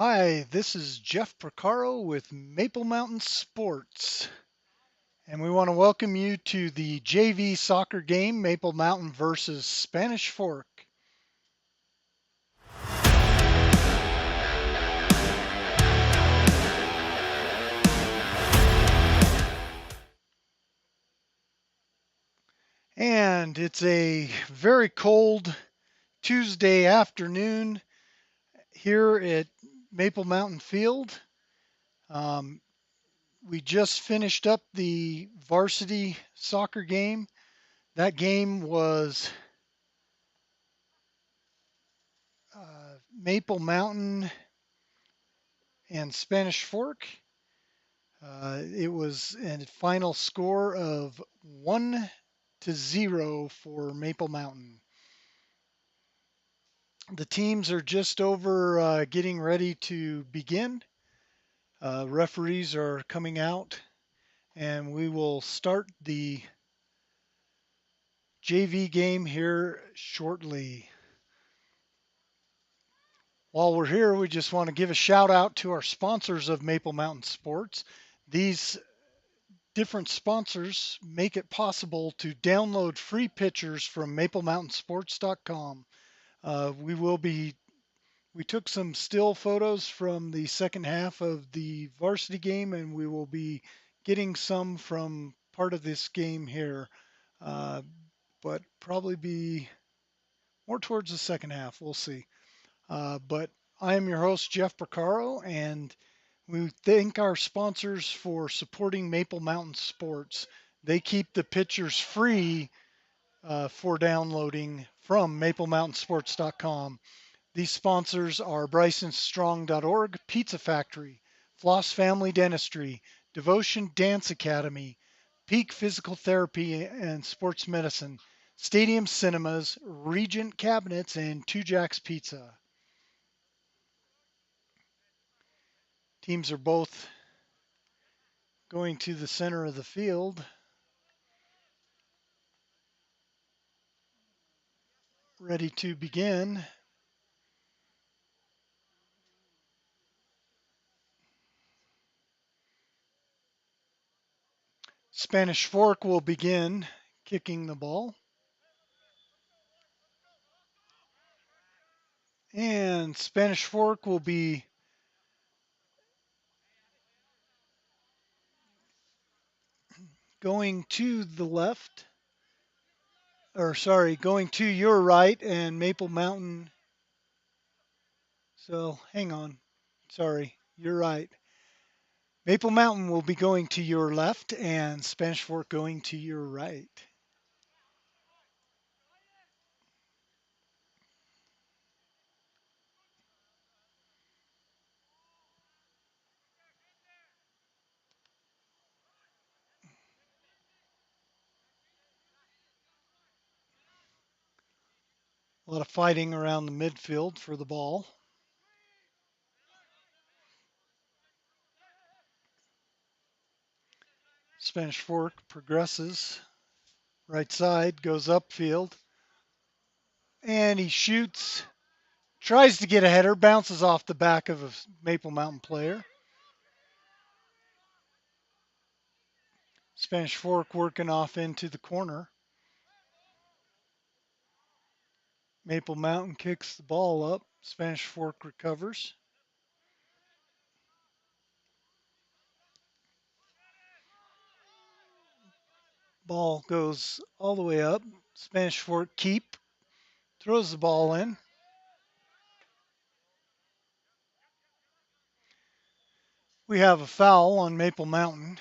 Hi, this is Jeff Porcaro with Maple Mountain Sports, and we want to welcome you to the JV soccer game, Maple Mountain versus Spanish Fork. And it's a very cold Tuesday afternoon here at Maple Mountain Field. Um, we just finished up the varsity soccer game. That game was Maple Mountain and Spanish Fork. It was a final score of 1-0 for Maple Mountain. The teams are just over getting ready to begin. Referees are coming out, and we will start the JV game here shortly. While we're here, we just want to give a shout out to our sponsors of Maple Mountain Sports. These different sponsors make it possible to download free pictures from maplemountainsports.com. We took some still photos from the second half of the varsity game, and we will be getting some from part of this game here, uh, but probably be more towards the second half. We'll see. But I am your host, Jeff Porcaro, and we thank our sponsors for supporting Maple Mountain Sports. They keep the pictures free for downloading from maplemountainsports.com. These sponsors are brysonstrong.org, Pizza Factory, Floss Family Dentistry, Devotion Dance Academy, Peak Physical Therapy and Sports Medicine, Stadium Cinemas, Regent Cabinets, and Two Jacks Pizza. Teams are both going to the center of the field, ready to begin. Spanish Fork will begin kicking the ball. And Spanish Fork will be going to the left, or sorry, going to your right, and Maple Mountain. So hang on. Sorry, you're right. Maple Mountain will be going to your left, and Spanish Fork going to your right. A lot of fighting around the midfield for the ball. Spanish Fork progresses. Right side goes upfield. And he shoots. Tries to get a header. Bounces off the back of a Maple Mountain player. Spanish Fork working off into the corner. Maple Mountain kicks the ball up. Spanish Fork recovers. Ball goes all the way up. Spanish Fork keep. Throws the ball in. We have a foul on Maple Mountain.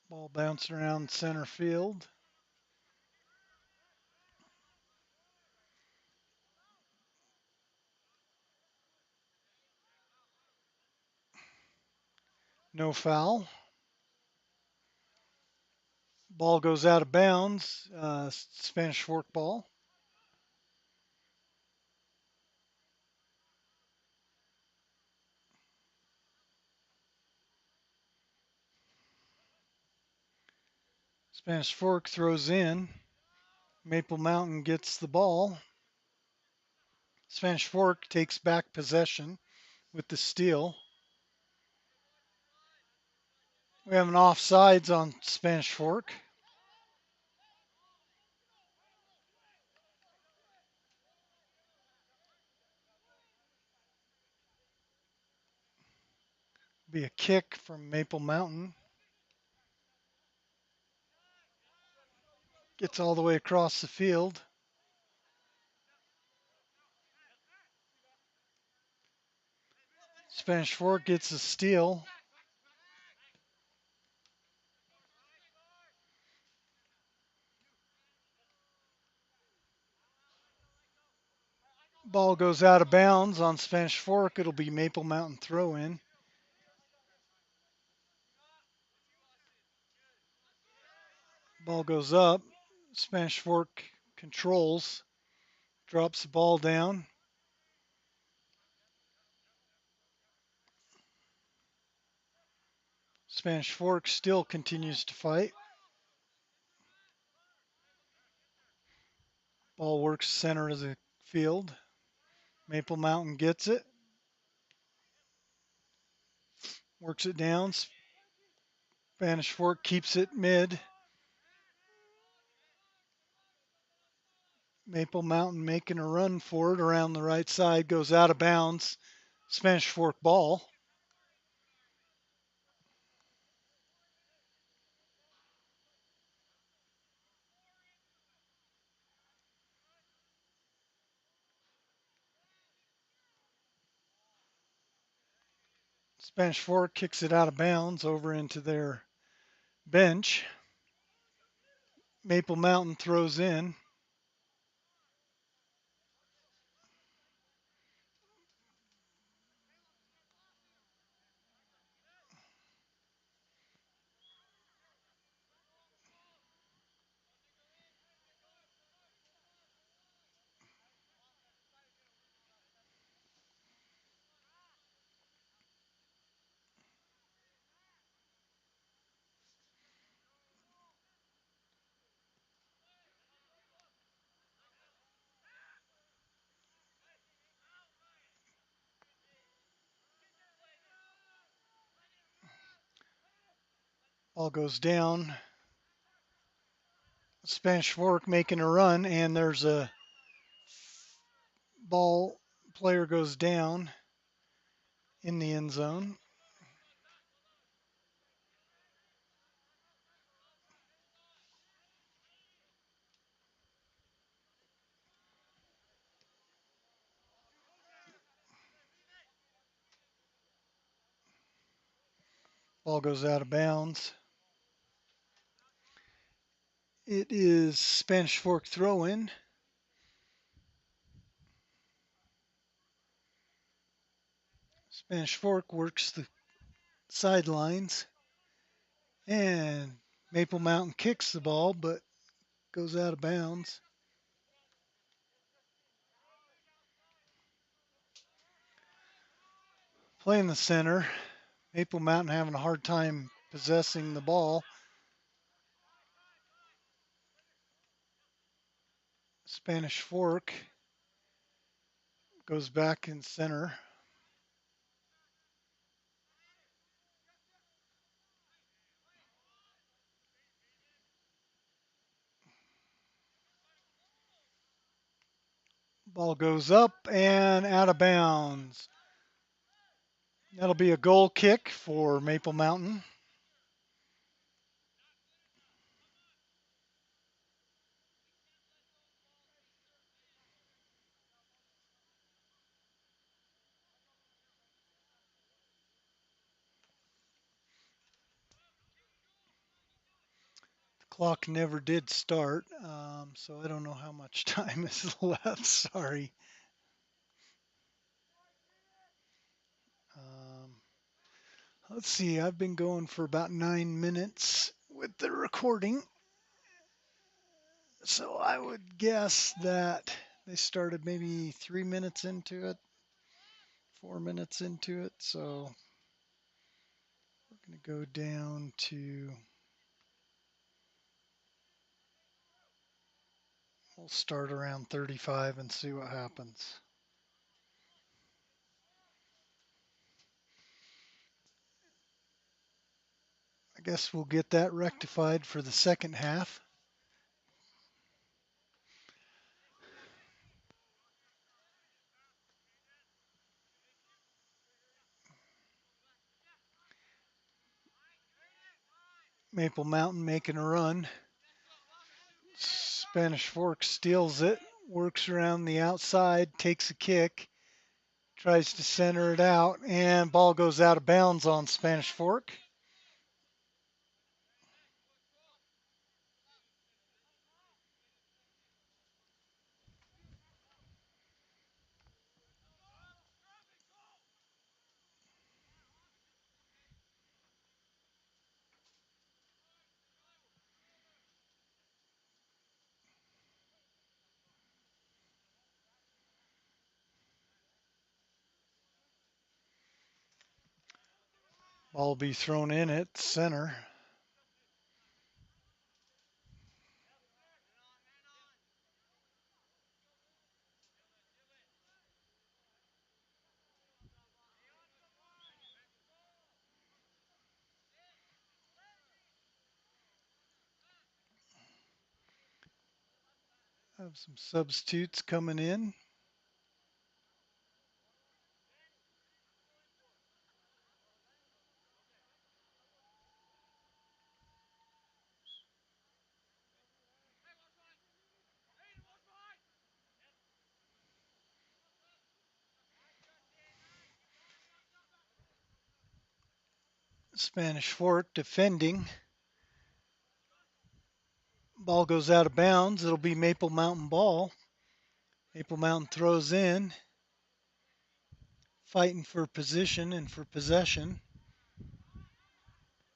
Ball bounced around center field. No foul. Ball goes out of bounds. Spanish Fork ball. Spanish Fork throws in. Maple Mountain gets the ball. Spanish Fork takes back possession with the steal. We have an offsides on Spanish Fork. Be a kick from Maple Mountain. Gets all the way across the field. Spanish Fork gets a steal. Ball goes out of bounds on Spanish Fork. It'll be Maple Mountain throw in. Ball goes up. Spanish Fork controls. Drops the ball down. Spanish Fork still continues to fight. Ball works center of the field. Maple Mountain gets it. Works it down. Spanish Fork keeps it mid. Maple Mountain making a run for it around the right side. Goes out of bounds. Spanish Fork ball. Spanish Fork kicks it out of bounds over into their bench. Maple Mountain throws in. Ball goes down. Spanish Fork making a run, and there's a ball. Player goes down in the end zone. Ball goes out of bounds. It is Spanish Fork throw in. Spanish Fork works the sidelines, and Maple Mountain kicks the ball, but goes out of bounds. Playing the center. Maple Mountain having a hard time possessing the ball. Spanish Fork goes back in center. Ball goes up and out of bounds. That'll be a goal kick for Maple Mountain. The clock never did start, so I don't know how much time is left. Sorry. Um, let's see. I've been going for about 9 minutes with the recording. So I would guess that they started maybe 3 minutes into it, 4 minutes into it. So we're going to go down to We'll start around 35 and see what happens. I guess we'll get that rectified for the second half. Maple Mountain making a run. Spanish Fork steals it, works around the outside, takes a kick, tries to center it out, and ball goes out of bounds on Spanish Fork. Ball will be thrown in at center. Have some substitutes coming in. Spanish Fork defending. Ball goes out of bounds. It'll be Maple Mountain ball. Maple Mountain throws in, fighting for position and for possession.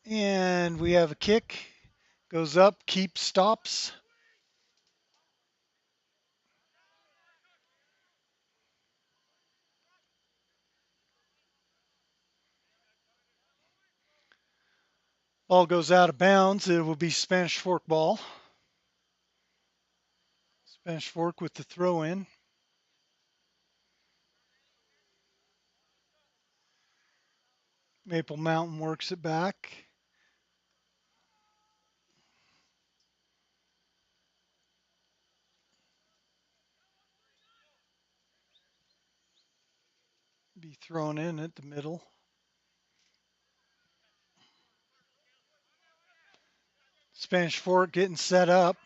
And we have a kick. Goes up, keeps, stops. Ball goes out of bounds. It will be Spanish Fork ball. Spanish Fork with the throw in. Maple Mountain works it back. Be thrown in at the middle. Spanish Fork getting set up.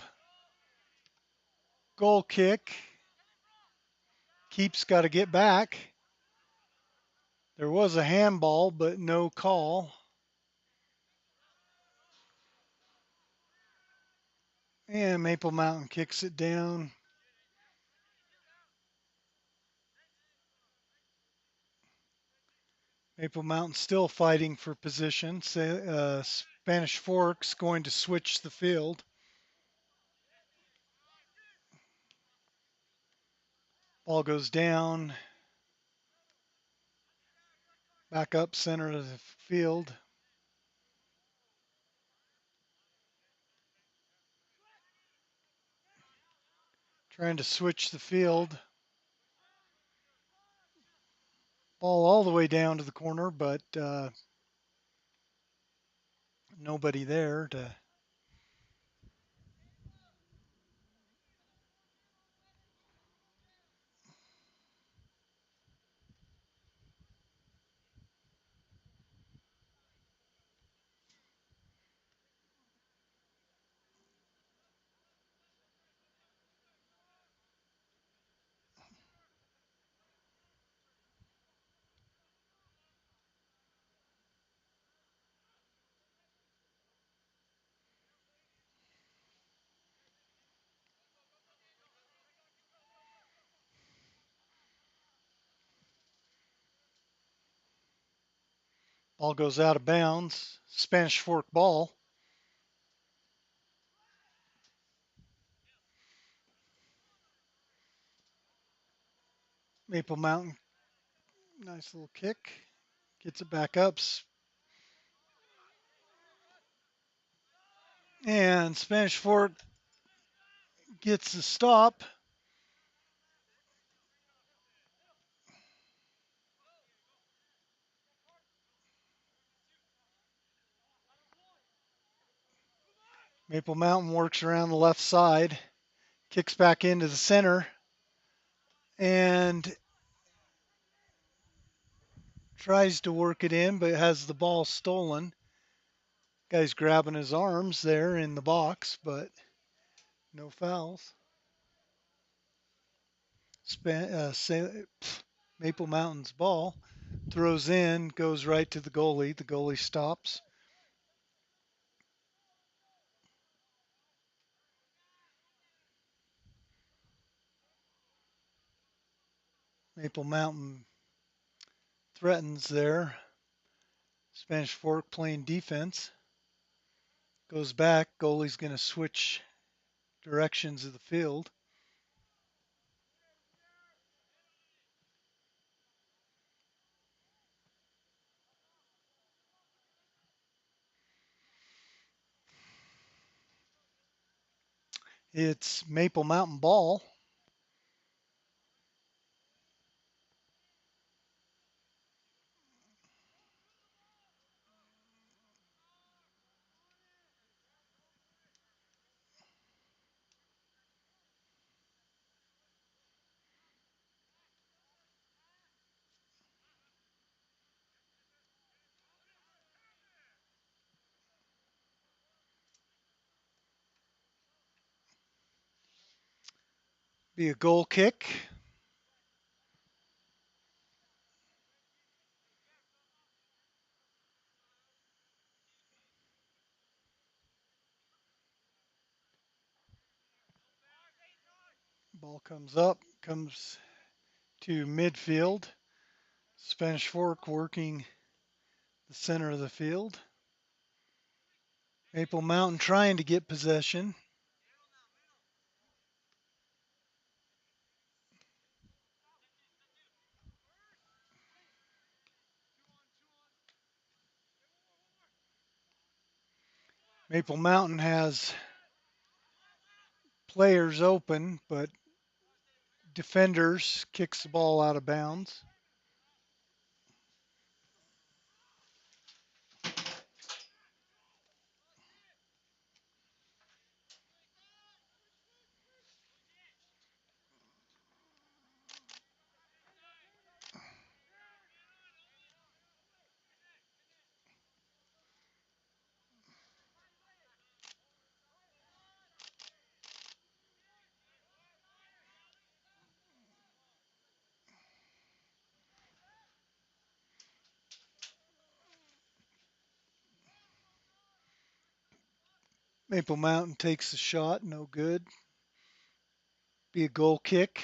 Goal kick. Keeps got to get back. There was a handball, but no call. And Maple Mountain kicks it down. Maple Mountain still fighting for position. Spanish Fork's going to switch the field. Ball goes down. Back up center of the field. Trying to switch the field. Ball all the way down to the corner, but nobody there to. Ball goes out of bounds. Spanish Fork ball. Maple Mountain, nice little kick. Gets it back up. And Spanish Fork gets the stop. Maple Mountain works around the left side, kicks back into the center, and tries to work it in, but has the ball stolen. Guy's grabbing his arms there in the box, but no fouls. Maple Mountain's ball throws in, goes right to the goalie. The goalie stops. Maple Mountain threatens there. Spanish Fork playing defense. Goes back. Goalie's going to switch directions of the field. It's Maple Mountain ball. Be a goal kick. Ball comes up, comes to midfield. Spanish Fork working the center of the field. Maple Mountain trying to get possession. Maple Mountain has players open, but defenders kicks the ball out of bounds. Maple Mountain takes the shot, no good. Be a goal kick.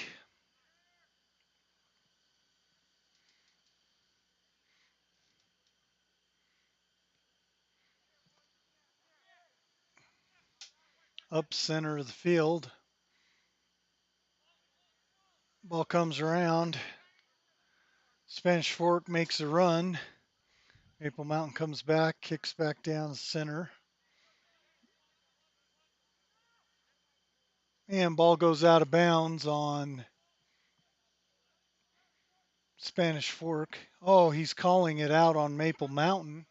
Up center of the field. Ball comes around. Spanish Fork makes a run. Maple Mountain comes back, kicks back down the center. And ball goes out of bounds on Spanish Fork. Oh, he's calling it out on Maple Mountain.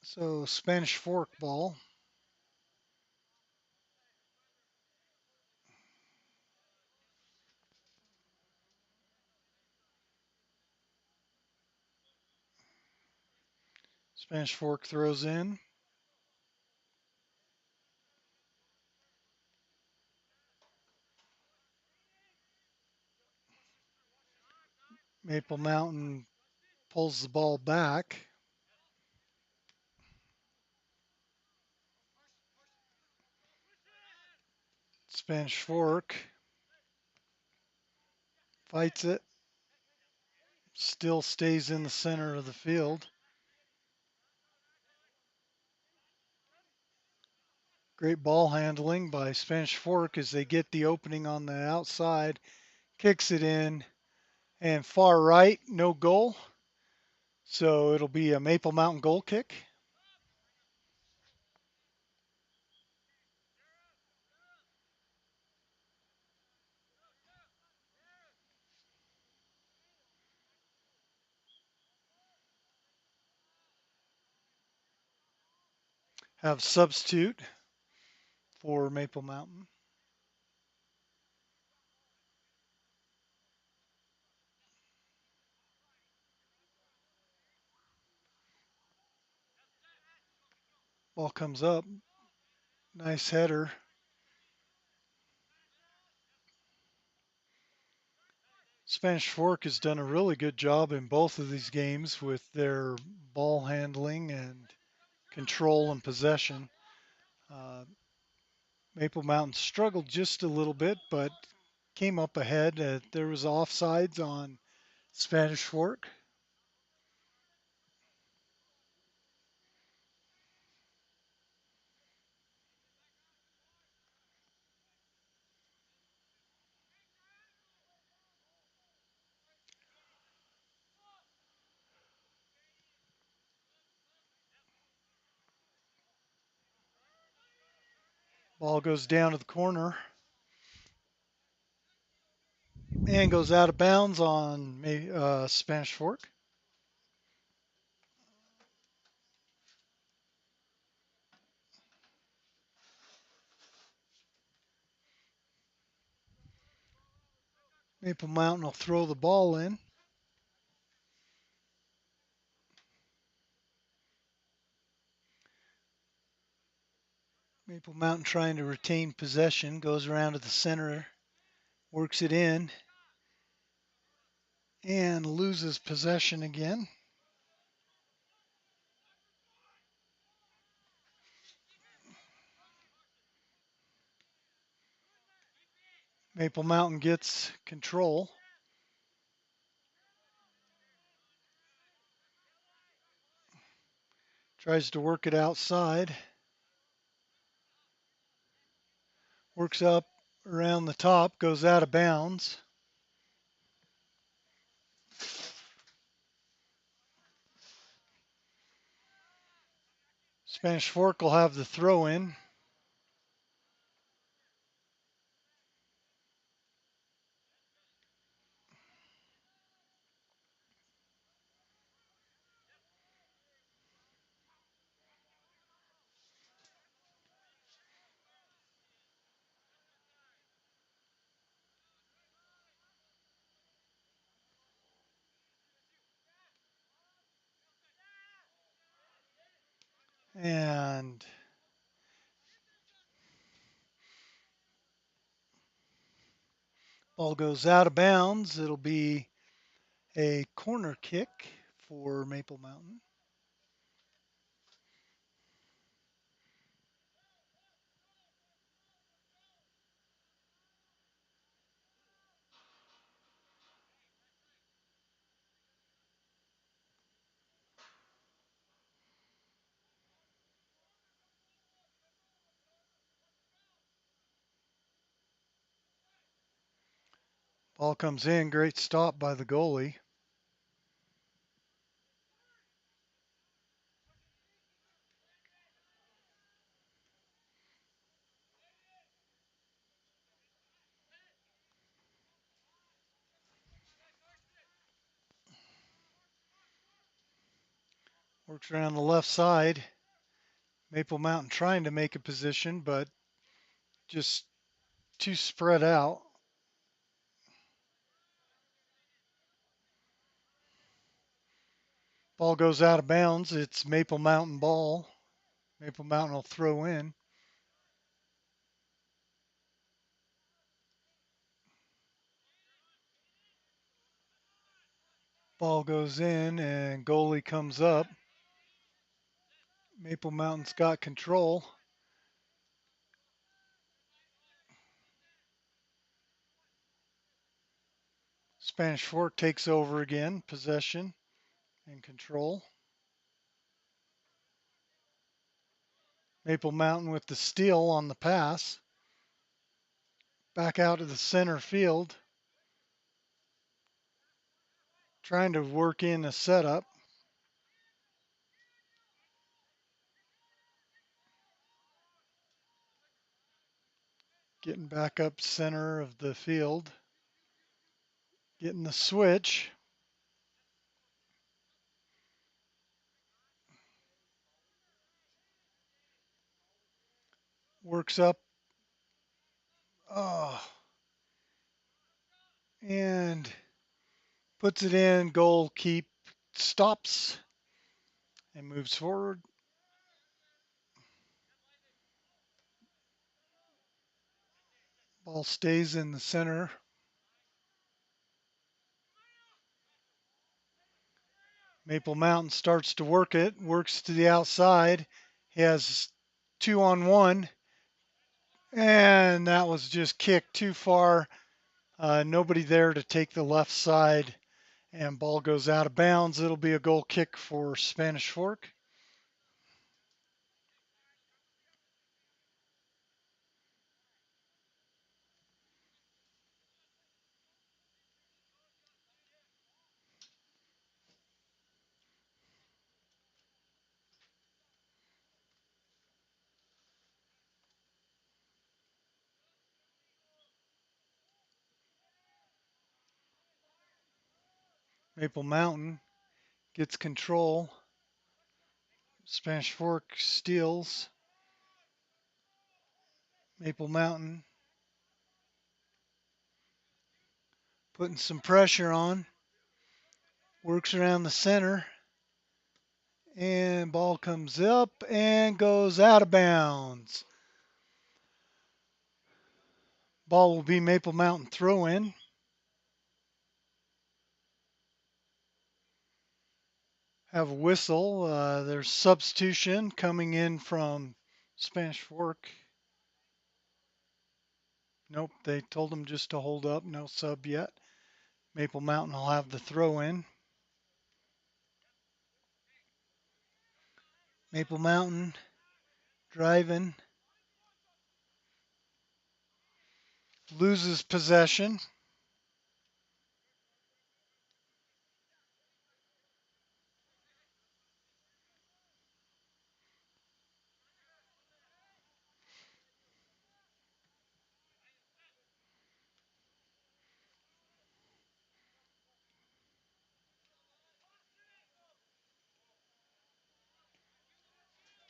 So Spanish Fork ball. Spanish Fork throws in. Maple Mountain pulls the ball back. Spanish Fork fights it. Still stays in the center of the field. Great ball handling by Spanish Fork as they get the opening on the outside. Kicks it in and far right, no goal. So it'll be a Maple Mountain goal kick. have substitute for Maple Mountain. Ball comes up. Nice header. Spanish Fork has done a really good job in both of these games with their ball handling and control and possession. Uh, Maple Mountain struggled just a little bit, but came up ahead. There was offsides on Spanish Fork. Ball goes down to the corner and goes out of bounds on Spanish Fork. Maple Mountain will throw the ball in. Maple Mountain trying to retain possession, goes around to the center, works it in, and loses possession again. Maple Mountain gets control. Tries to work it outside. Works up around the top, goes out of bounds. Spanish Fork will have the throw in. And ball goes out of bounds. It'll be a corner kick for Maple Mountain. Ball comes in. Great stop by the goalie. Works around the left side. Maple Mountain trying to make a position, but just too spread out. Ball goes out of bounds. It's Maple Mountain ball. Maple Mountain will throw in. Ball goes in and goalie comes up. Maple Mountain's got control. Spanish Fork takes over again, possession and control. Maple Mountain with the steal on the pass. Back out to the center field. Trying to work in a setup. Getting back up center of the field. Getting the switch. works up, oh, and puts it in. Goal keep, stops and moves forward. Ball stays in the center. Maple Mountain starts to work it, works to the outside. He has 2-on-1, and that was just kicked too far. Nobody there to take the left side, and ball goes out of bounds. It'll be a goal kick for Spanish Fork. Maple Mountain gets control. Spanish Fork steals. Maple Mountain putting some pressure on. Works around the center. And ball comes up and goes out of bounds. Ball will be Maple Mountain throw in. Have a whistle. There's substitution coming in from Spanish Fork. Nope, they told them just to hold up. No sub yet. Maple Mountain will have the throw in. Maple Mountain driving. Loses possession.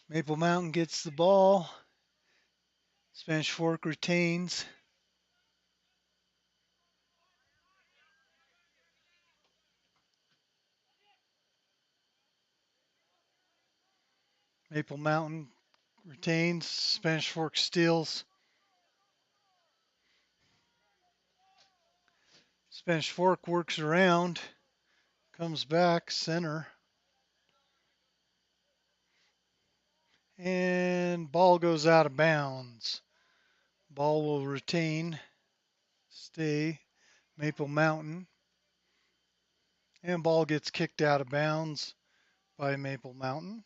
Maple Mountain gets the ball. Spanish Fork retains. Maple Mountain retains. Spanish Fork steals. Spanish Fork works around. Comes back center. And ball goes out of bounds. Ball will retain. Stay. Maple Mountain. And ball gets kicked out of bounds by Maple Mountain.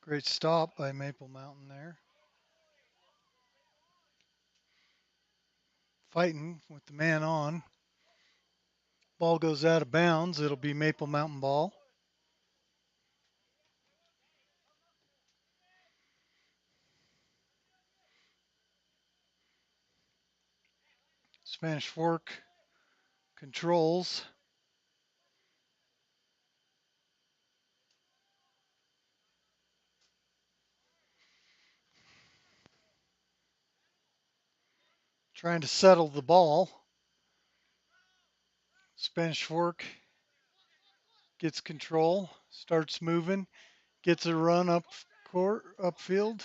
Great stop by Maple Mountain there. Fighting with the man on. Ball goes out of bounds. It'll be Maple Mountain ball. Spanish Fork controls. Trying to settle the ball. Spanish Fork gets control. Starts moving. Gets a run up court, upfield.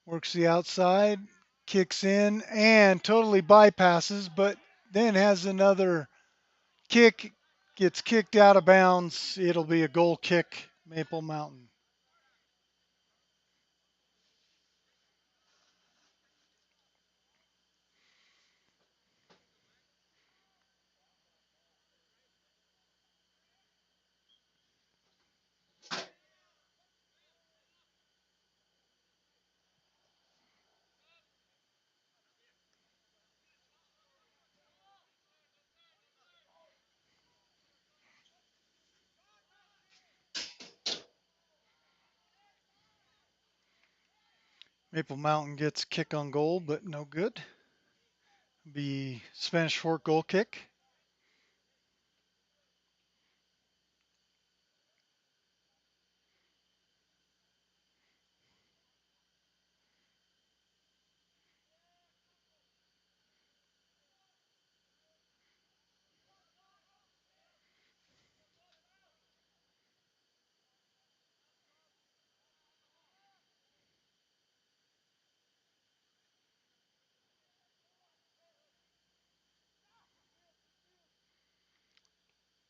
Works the outside. Kicks in and totally bypasses, but then has another kick. Gets kicked out of bounds. It'll be a goal kick, Maple Mountain. Maple Mountain gets kick on goal, but no good. Be Spanish Fork goal kick.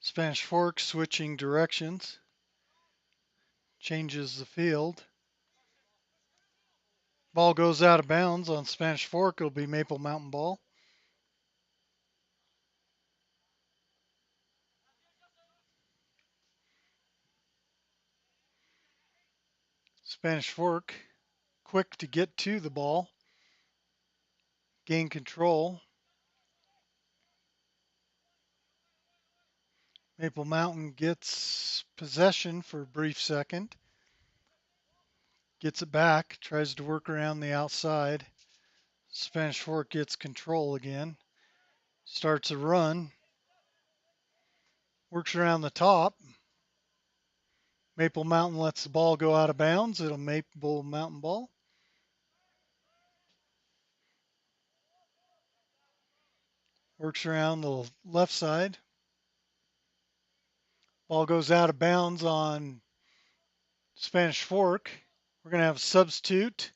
Spanish Fork switching directions. Changes the field. Ball goes out of bounds on Spanish Fork. It'll be Maple Mountain ball. Spanish Fork quick to get to the ball. Gain control. Maple Mountain gets possession for a brief second. Gets it back. Tries to work around the outside. Spanish Fork gets control again. Starts a run. Works around the top. Maple Mountain lets the ball go out of bounds. It'll Maple Mountain ball. Works around the left side. Ball goes out of bounds on Spanish Fork. We're going to have a substitute.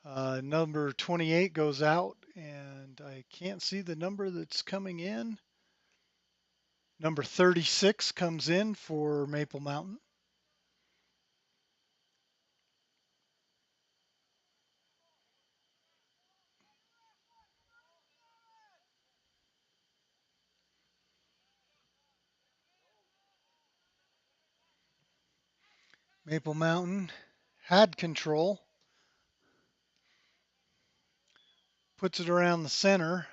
Number 28 goes out, and I can't see the number that's coming in. Number 36 comes in for Maple Mountain. Maple Mountain had control. Puts it around the center.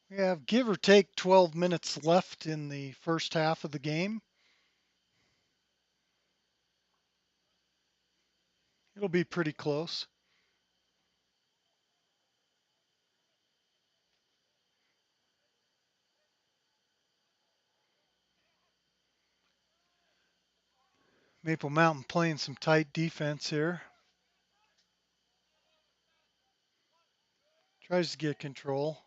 We have give or take 12 minutes left in the first half of the game. It'll be pretty close. Maple Mountain playing some tight defense here. Tries to get control.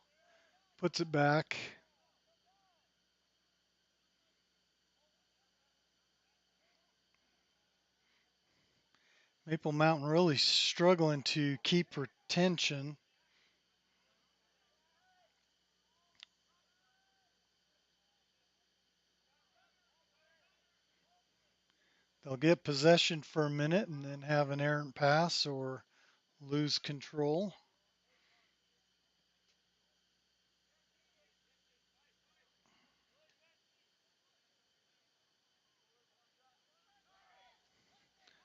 Puts it back. Maple Mountain really struggling to keep retention. They'll get possession for a minute and then have an errant pass or lose control.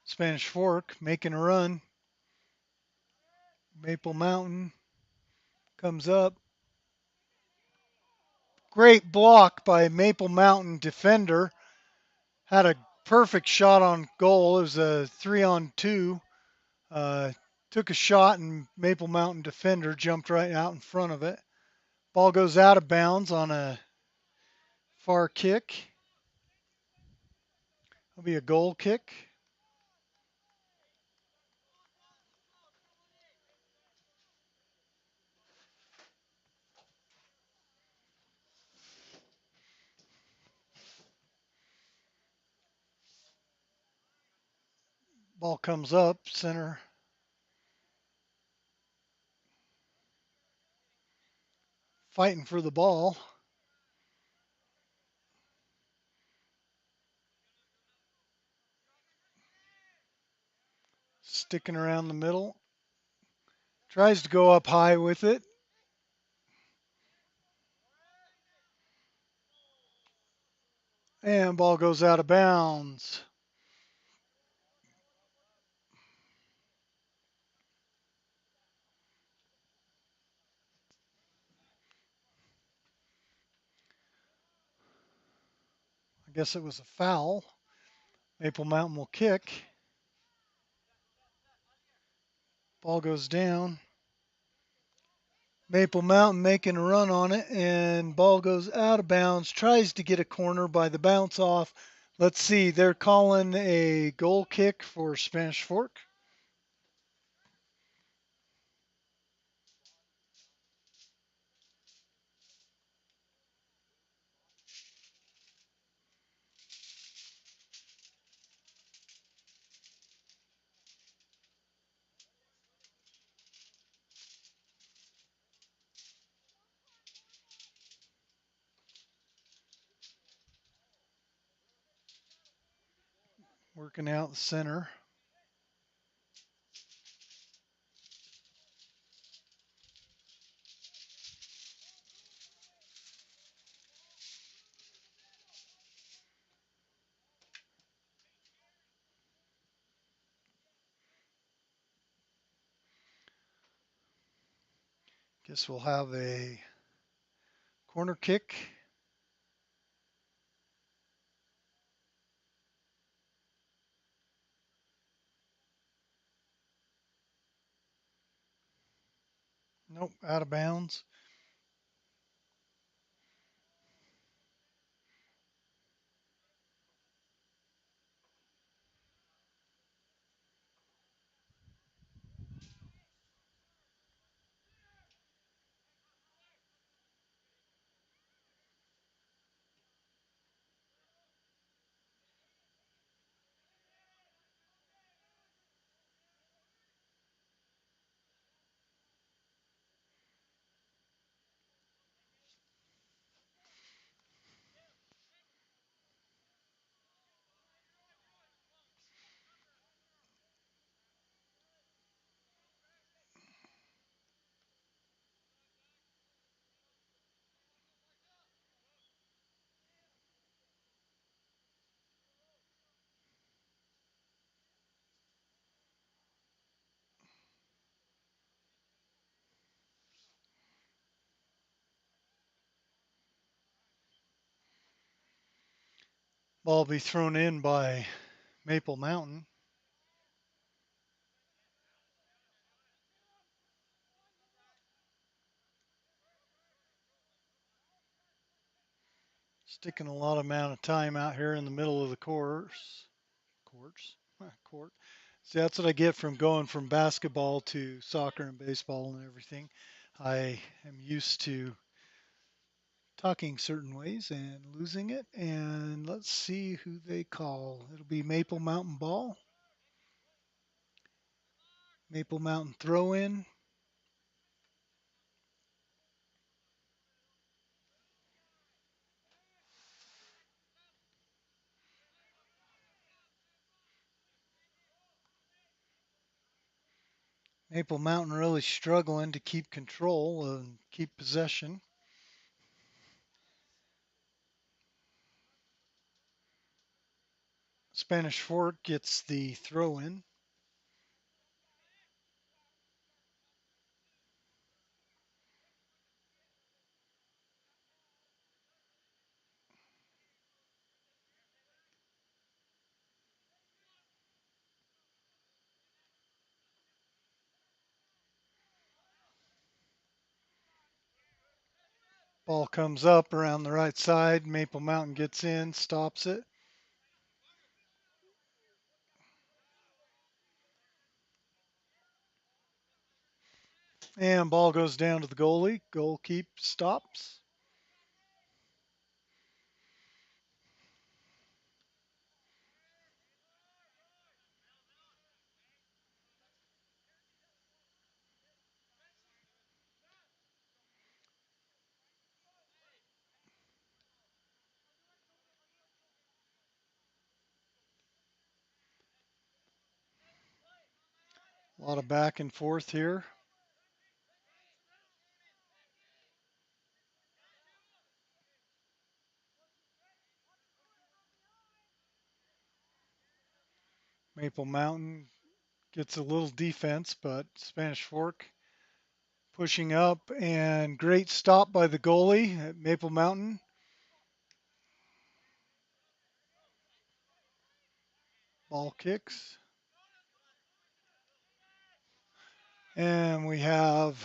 Spanish Fork making a run. Maple Mountain comes up. Great block by Maple Mountain defender. Had a perfect shot on goal. It was a 3-on-2. Took a shot and Maple Mountain defender jumped right out in front of it. Ball goes out of bounds on a far kick. It'll be a goal kick. Ball comes up, center. Fighting for the ball. Sticking around the middle. Tries to go up high with it. And ball goes out of bounds. guess it was a foul. Maple Mountain will kick. Ball goes down. Maple Mountain making a run on it, and ball goes out of bounds. Tries to get a corner by the bounce off. Let's see, they're calling a goal kick for Spanish Fork. Working out the center. Guess we'll have a corner kick. Nope, out of bounds. Ball will be thrown in by Maple Mountain. Sticking a lot of amount of time out here in the middle of the course. Court. See, that's what I get from going from basketball to soccer and baseball and everything. I am used to talking certain ways and losing it. And let's see who they call. It'll be Maple Mountain ball. Maple Mountain throw in. Maple Mountain really struggling to keep control and keep possession. Spanish Fork gets the throw in. Ball comes up around the right side. Maple Mountain gets in, stops it. And ball goes down to the goalie. Goalkeeper stops. A lot of back and forth here. Maple Mountain gets a little defense, but Spanish Fork pushing up and great stop by the goalie at Maple Mountain. Ball kicks. And we have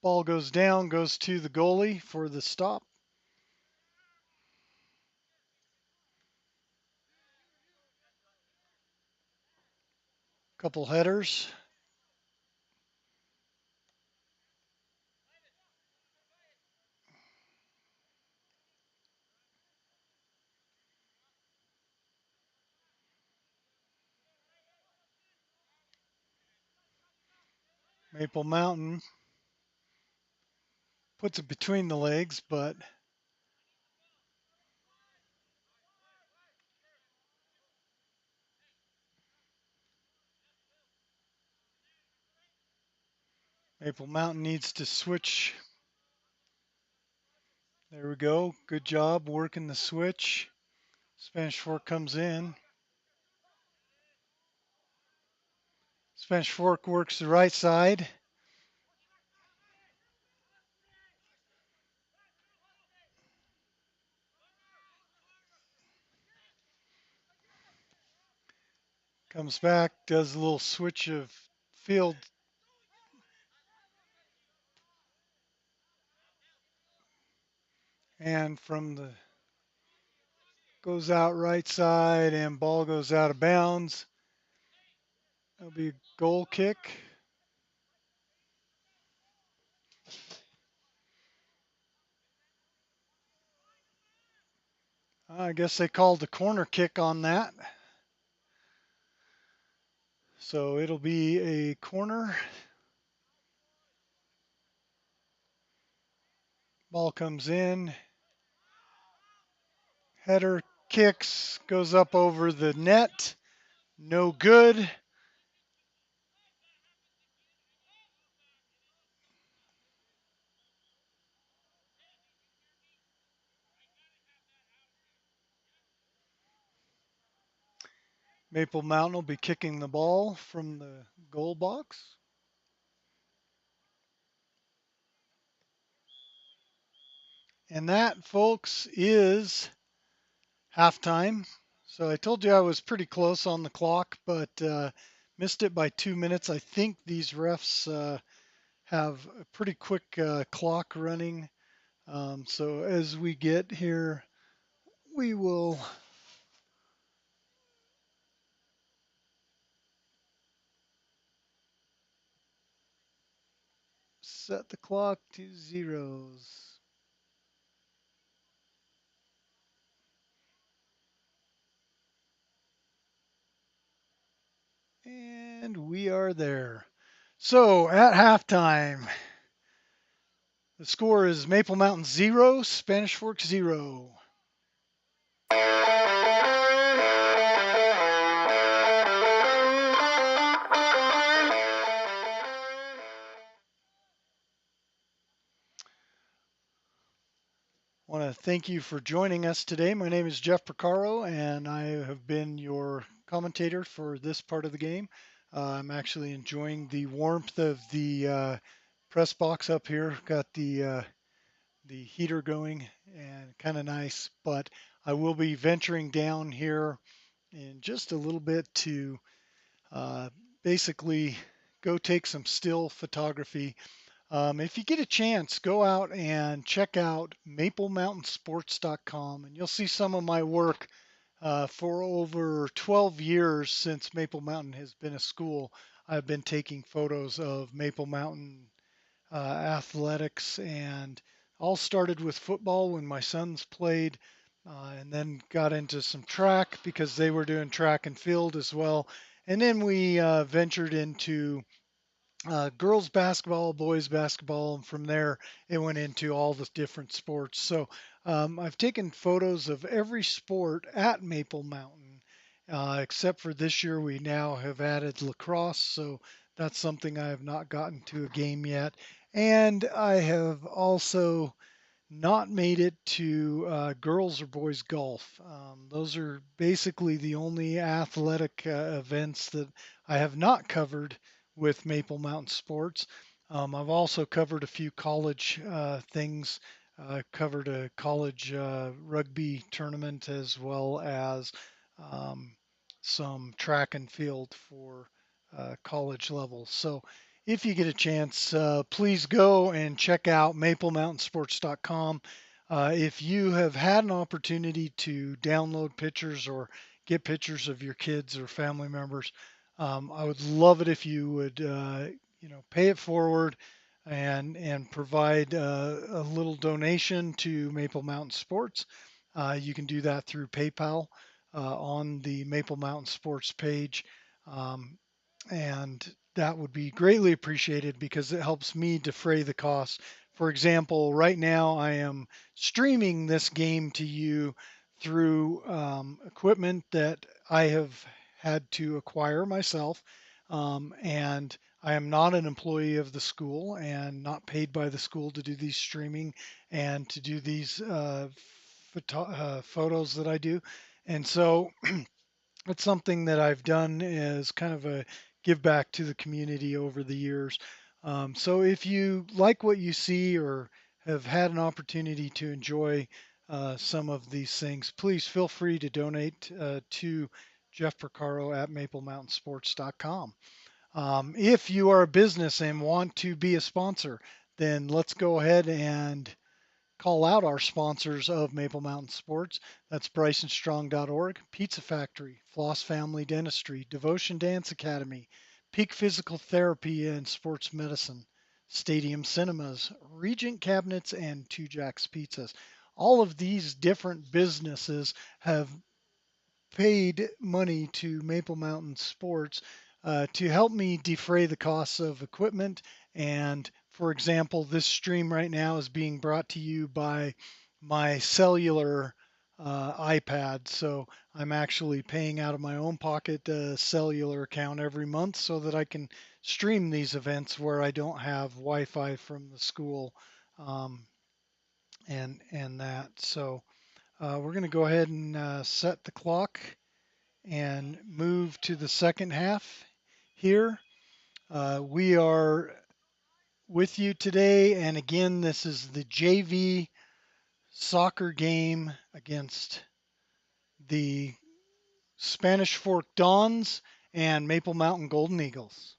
ball goes down, goes to the goalie for the stop. Couple headers. Maple Mountain puts it between the legs, but Maple Mountain needs to switch. There we go. Good job working the switch. Spanish Fork comes in. Spanish Fork works the right side. Comes back, does a little switch of field. And from the goes out right side and ball goes out of bounds. That'll be a goal kick. I guess they called the corner kick on that. So it'll be a corner. Ball comes in. Header kicks, goes up over the net. No good. Maple Mountain will be kicking the ball from the goal box. And that, folks, is halftime. So I told you I was pretty close on the clock, but missed it by 2 minutes. I think these refs have a pretty quick clock running. So as we get here, we will set the clock to zeros. And we are there. So at halftime, the score is Maple Mountain 0, Spanish Fork 0. I want to thank you for joining us today. My name is Jeff Porcaro, and I have been your commentator for this part of the game. I'm actually enjoying the warmth of the press box up here. Got the heater going and kind of nice, but I will be venturing down here in just a little bit to uh, basically go take some still photography. If you get a chance, go out and check out maplemountainsports.com, and you'll see some of my work for over 12 years since Maple Mountain has been a school. I've been taking photos of Maple Mountain athletics, and all started with football when my sons played, and then got into some track because they were doing track and field as well. And then we ventured into girls basketball, boys basketball, and from there it went into all the different sports. So I've taken photos of every sport at Maple Mountain, except for this year we now have added lacrosse. So that's something I have not gotten to a game yet. And I have also not made it to girls or boys golf. Those are basically the only athletic events that I have not covered with Maple Mountain Sports. I've also covered a few college things. Covered a college rugby tournament as well as um, some track and field for college levels. So if you get a chance, please go and check out MapleMountainSports.com. If you have had an opportunity to download pictures or get pictures of your kids or family members, I would love it if you would, pay it forward and provide a little donation to Maple Mountain Sports. You can do that through PayPal on the Maple Mountain Sports page. Um, and that would be greatly appreciated because it helps me defray the costs. For example, right now I am streaming this game to you through equipment that I have had to acquire myself, and I am not an employee of the school and not paid by the school to do these streaming and to do these photos that I do. And so it's something that I've done as kind of a give back to the community over the years. So if you like what you see or have had an opportunity to enjoy some of these things, please feel free to donate to Jeff Percaro at MapleMountainSports.com. If you are a business and want to be a sponsor, then let's go ahead and call out our sponsors of Maple Mountain Sports. That's BrysonStrong.org, Pizza Factory, Floss Family Dentistry, Devotion Dance Academy, Peak Physical Therapy and Sports Medicine, Stadium Cinemas, Regent Cabinets, and Two Jacks Pizzas. All of these different businesses have paid money to Maple Mountain Sports to help me defray the costs of equipment. And for example, this stream right now is being brought to you by my cellular iPad. So I'm actually paying out of my own pocket a cellular account every month so that I can stream these events where I don't have Wi-Fi from the school, um, and that. So we're going to go ahead and set the clock and move to the second half here. We are with you today, and again, this is the JV soccer game against the Spanish Fork Dons and Maple Mountain Golden Eagles.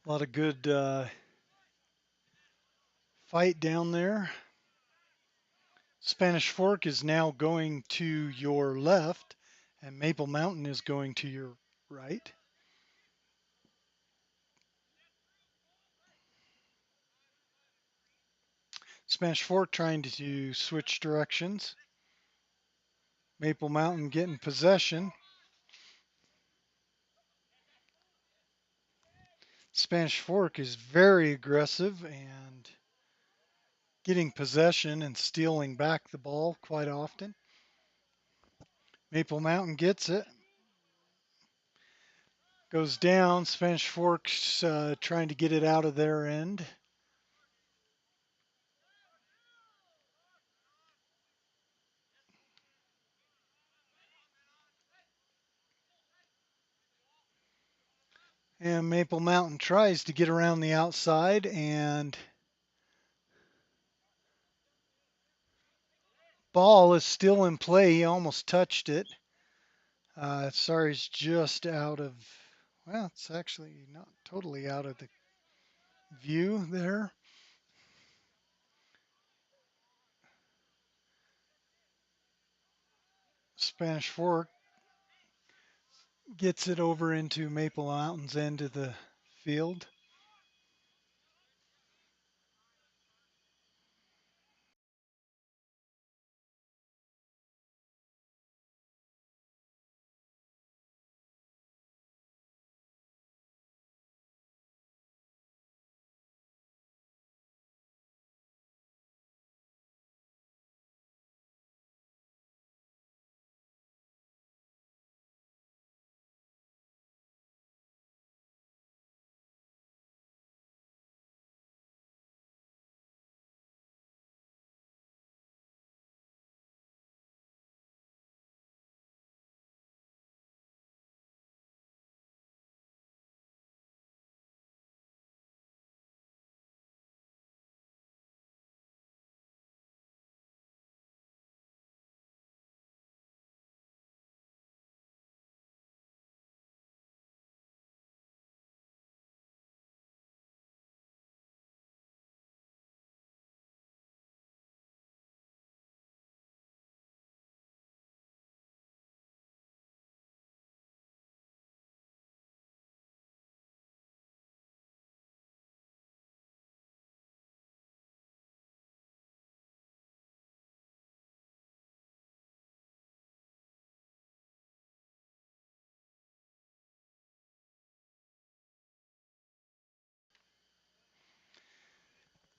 A lot of good fight down there. Spanish Fork is now going to your left, and Maple Mountain is going to your right. Spanish Fork trying to switch directions. Maple Mountain getting possession. Spanish Fork is very aggressive and getting possession and stealing back the ball quite often. Maple Mountain gets it. Goes down. Spanish Fork's trying to get it out of their end. And Maple Mountain tries to get around the outside, and ball is still in play. He almost touched it. Sorry, it's just out of, well, it's actually not totally out of the view there. Spanish Fork gets it over into Maple Mountain's end of the field.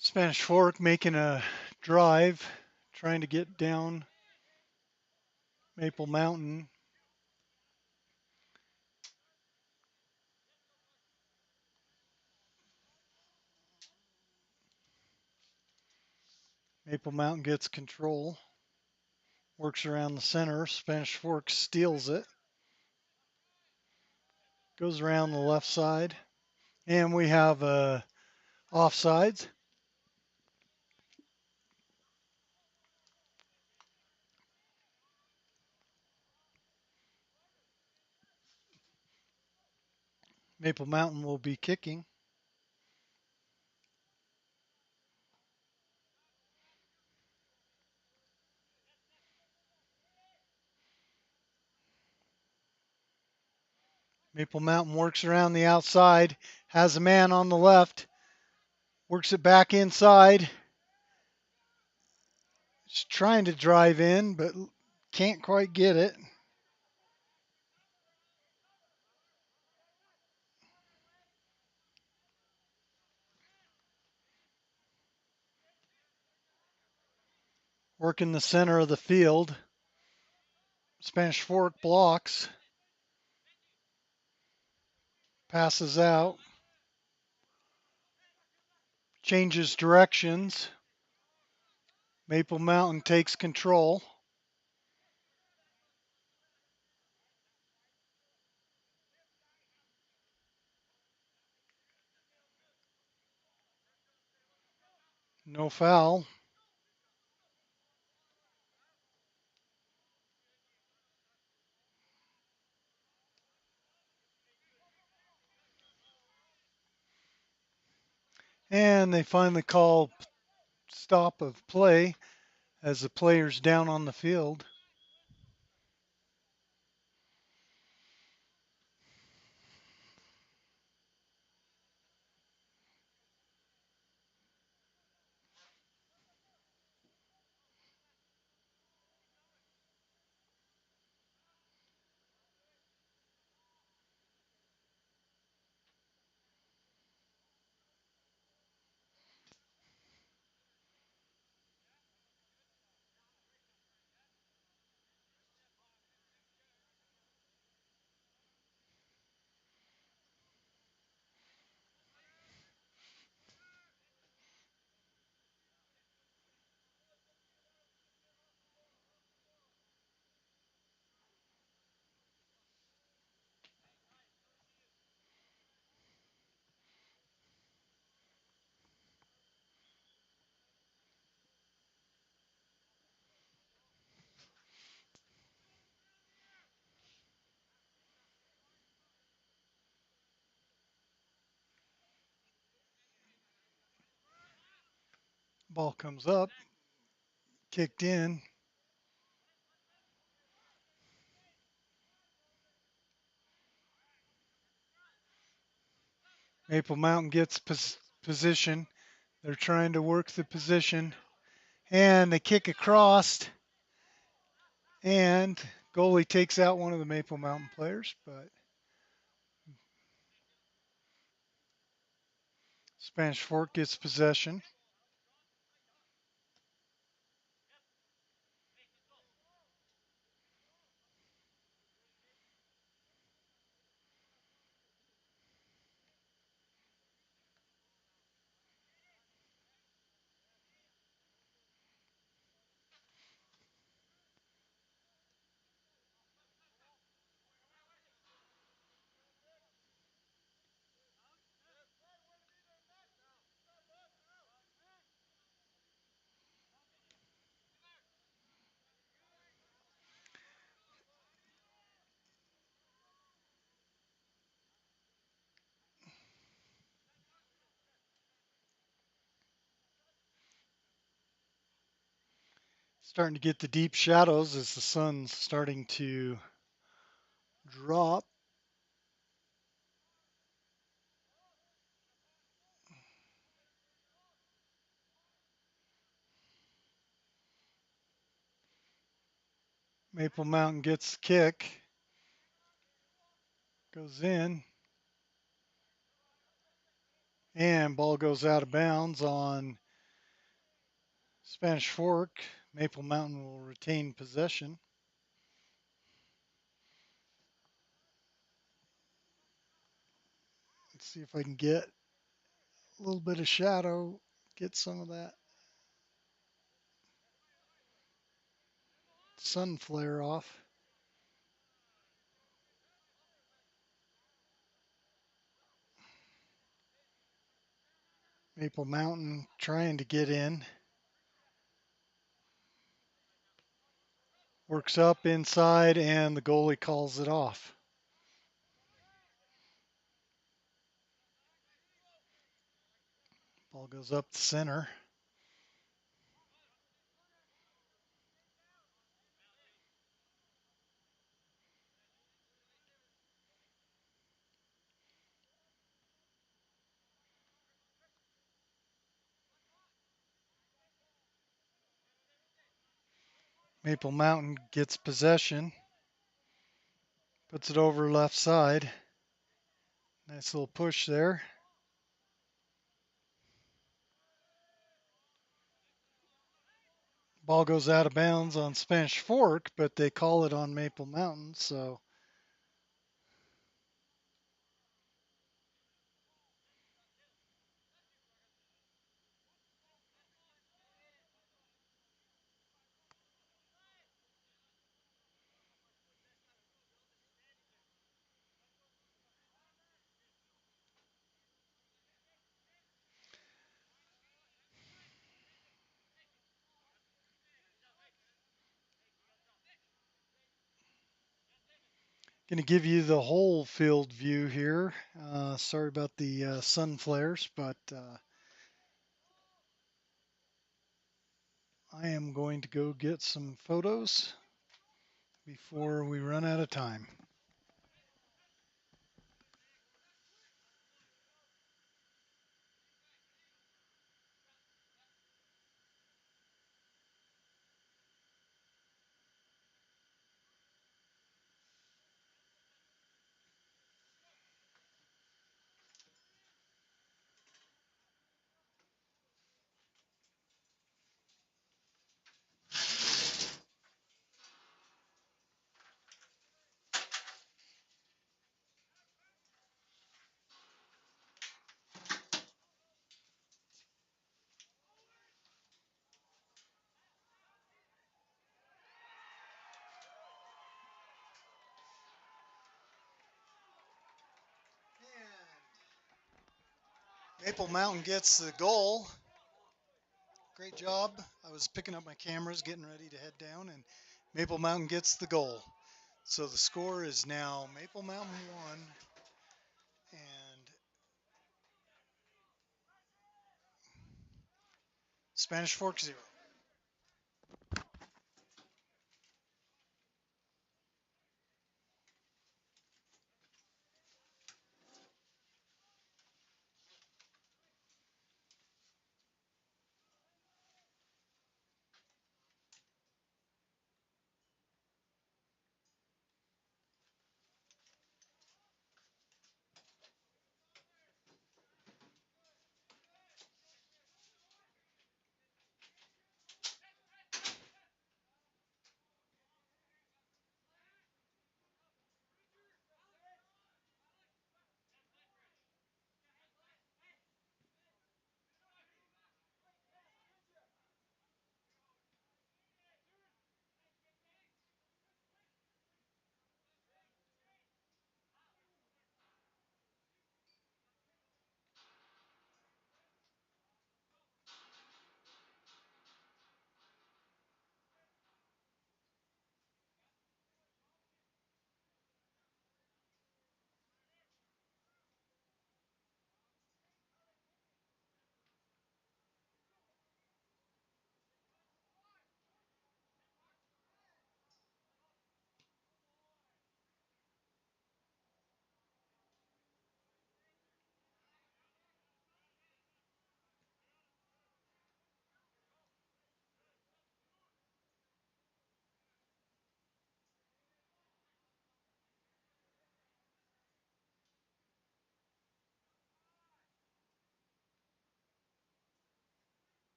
Spanish Fork making a drive, trying to get down Maple Mountain. Maple Mountain gets control, works around the center. Spanish Fork steals it, goes around the left side, and we have offsides. Maple Mountain will be kicking. Maple Mountain works around the outside, has a man on the left, works it back inside. He's trying to drive in, but can't quite get it. Working the center of the field. Spanish Fork blocks, passes out, changes directions. Maple Mountain takes control. No foul. And they finally call stop of play as the player's down on the field. Ball comes up, kicked in. Maple Mountain gets position. They're trying to work the position, and they kick across, and goalie takes out one of the Maple Mountain players, but Spanish Fork gets possession. Starting to get the deep shadows as the sun's starting to drop. Maple Mountain gets the kick, goes in, and ball goes out of bounds on Spanish Fork. Maple Mountain will retain possession. Let's see if I can get a little bit of shadow, get some of that sun flare off. Maple Mountain trying to get in. Works up inside, and the goalie calls it off. Ball goes up the center. Maple Mountain gets possession, puts it over left side. Nice little push there. Ball goes out of bounds on Spanish Fork, but they call it on Maple Mountain, so going to give you the whole field view here. Sorry about the sun flares, but I am going to go get some photos before we run out of time. Maple Mountain gets the goal. Great job. I was picking up my cameras, getting ready to head down, and Maple Mountain gets the goal. So the score is now Maple Mountain 1 and Spanish Fork 0.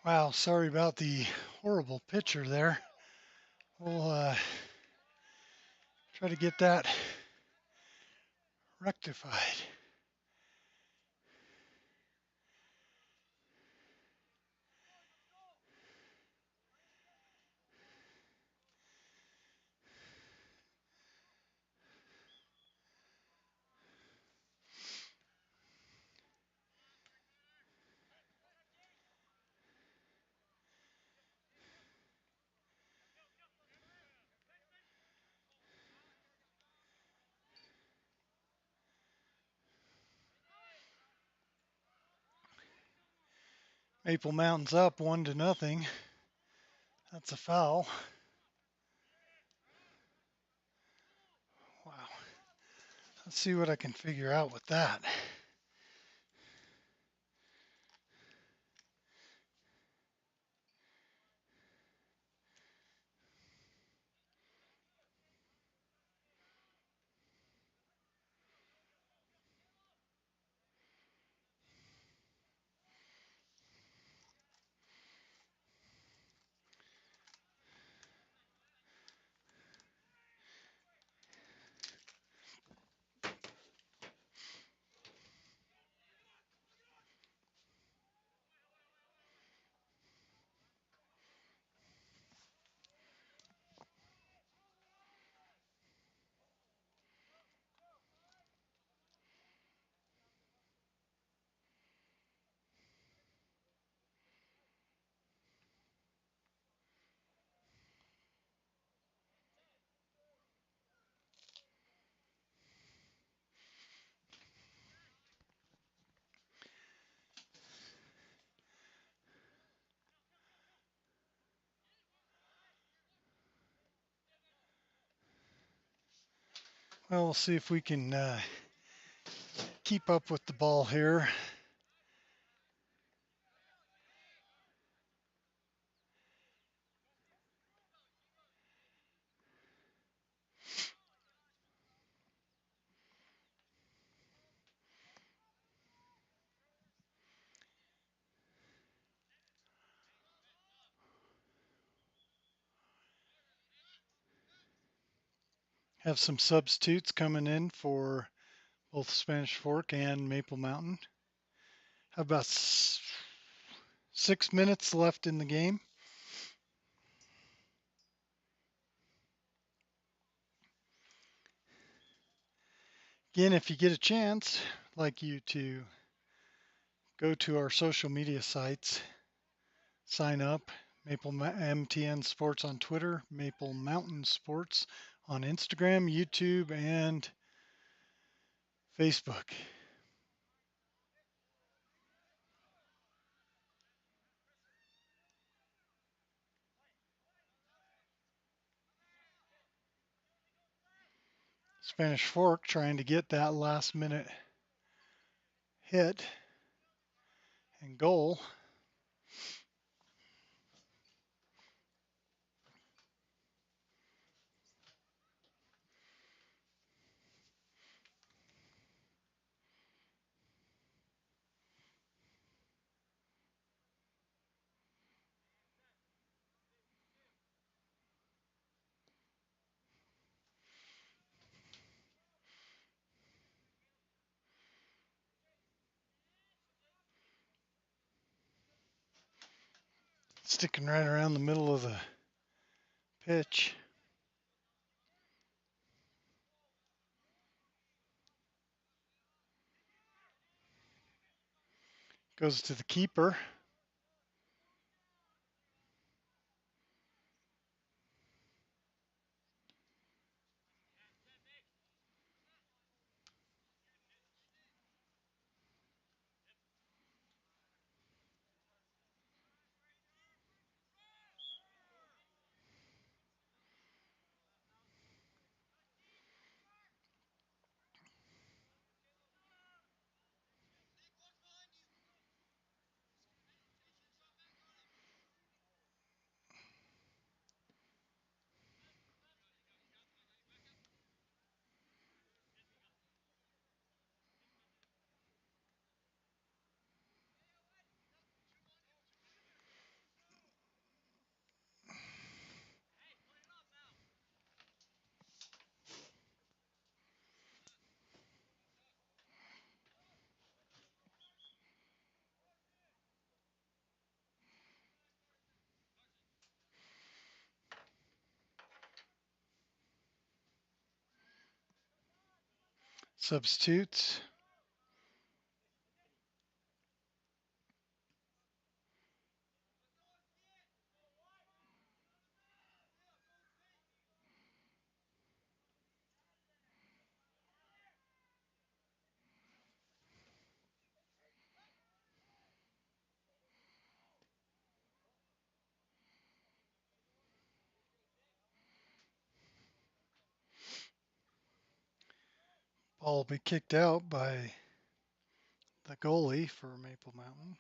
Wow, sorry about the horrible picture there. We'll try to get that rectified. Maple Mountain's up 1-0. That's a foul. Wow. Let's see what I can figure out with that. Well, we'll see if we can keep up with the ball here. Have some substitutes coming in for both Spanish Fork and Maple Mountain. How about 6 minutes left in the game? Again, if you get a chance, I'd like you to go to our social media sites, sign up, MTN Sports on Twitter, Maple Mountain Sports on Instagram, YouTube, and Facebook. Spanish Fork trying to get that last minute hit and goal. Sticking right around the middle of the pitch. Goes to the keeper. Substitutes. Ball will be kicked out by the goalie for Maple Mountain.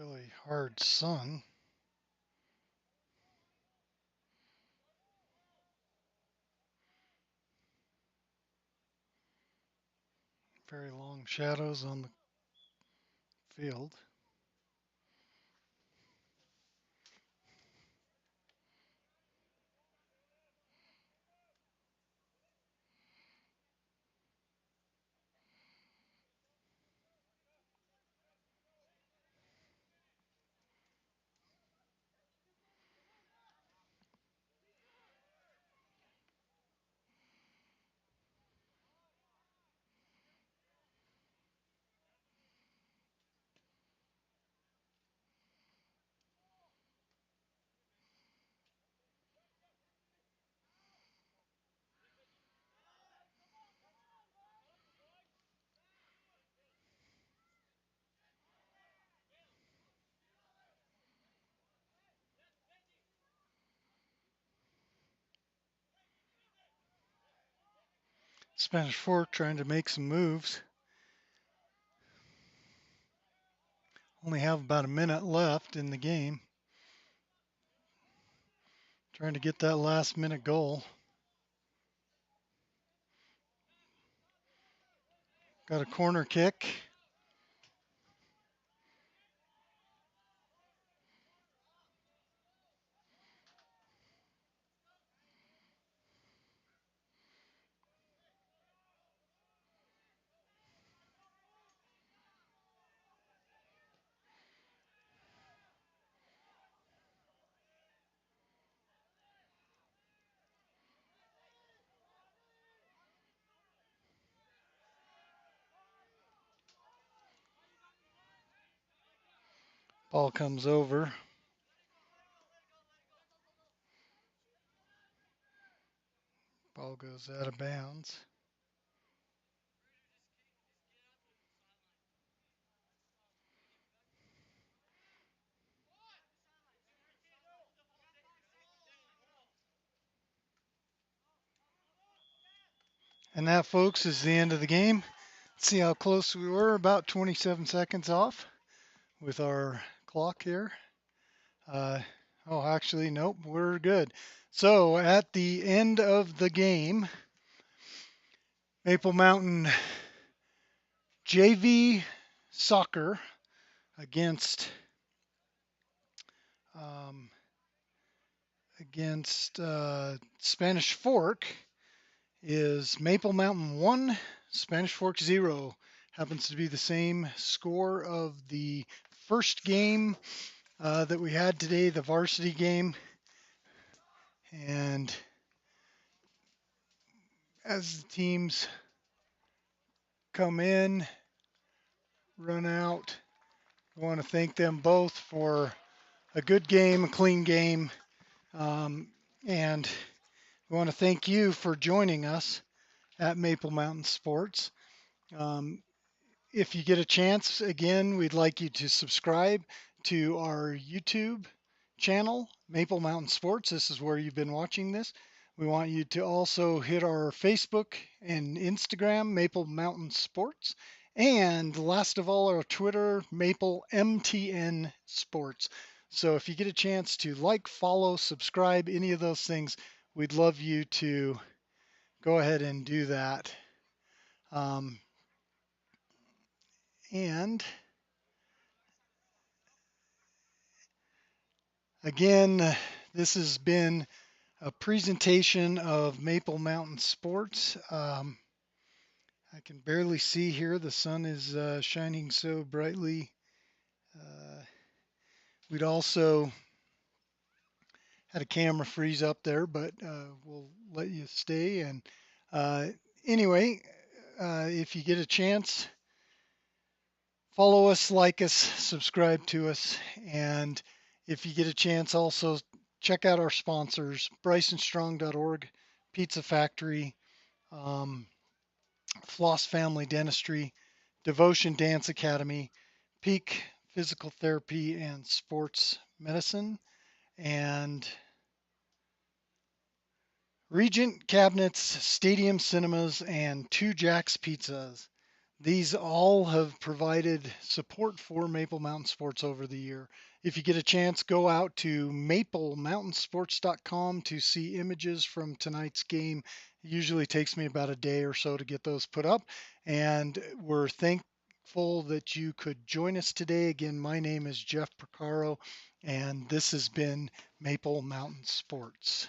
Really hard sun. Very long shadows on the field. Spanish Fork trying to make some moves. Only have about a minute left in the game. Trying to get that last minute goal. Got a corner kick. Ball comes over. Ball goes out of bounds. And that, folks, is the end of the game. See how close we were, about 27 seconds off with our clock here. Actually, nope, we're good. So at the end of the game, Maple Mountain JV soccer against um, Spanish Fork is Maple Mountain 1, Spanish Fork 0. Happens to be the same score of the first game that we had today, the varsity game. And as the teams come in, run out, I want to thank them both for a good game, a clean game. And we want to thank you for joining us at Maple Mountain Sports. If you get a chance, again, we'd like you to subscribe to our YouTube channel, Maple Mountain Sports. This is where you've been watching this. We want you to also hit our Facebook and Instagram, Maple Mountain Sports. And last of all, our Twitter, Maple MTN Sports. So if you get a chance to like, follow, subscribe, any of those things, we'd love you to go ahead and do that. Um, and again, this has been a presentation of Maple Mountain Sports. I can barely see here. The sun is shining so brightly. Uh, we'd also had a camera freeze up there, but we'll let you stay. And uh, anyway, if you get a chance, follow us, like us, subscribe to us. And if you get a chance, also check out our sponsors, BrysonStrong.org, Pizza Factory, um, Floss Family Dentistry, Devotion Dance Academy, Peak Physical Therapy and Sports Medicine, and Regent Cabinets, Stadium Cinemas, and Two Jacks Pizzas. These all have provided support for Maple Mountain Sports over the year. If you get a chance, go out to maplemountainsports.com to see images from tonight's game. It usually takes me about a day or so to get those put up. And we're thankful that you could join us today. Again, my name is Jeff Procaro, and this has been Maple Mountain Sports.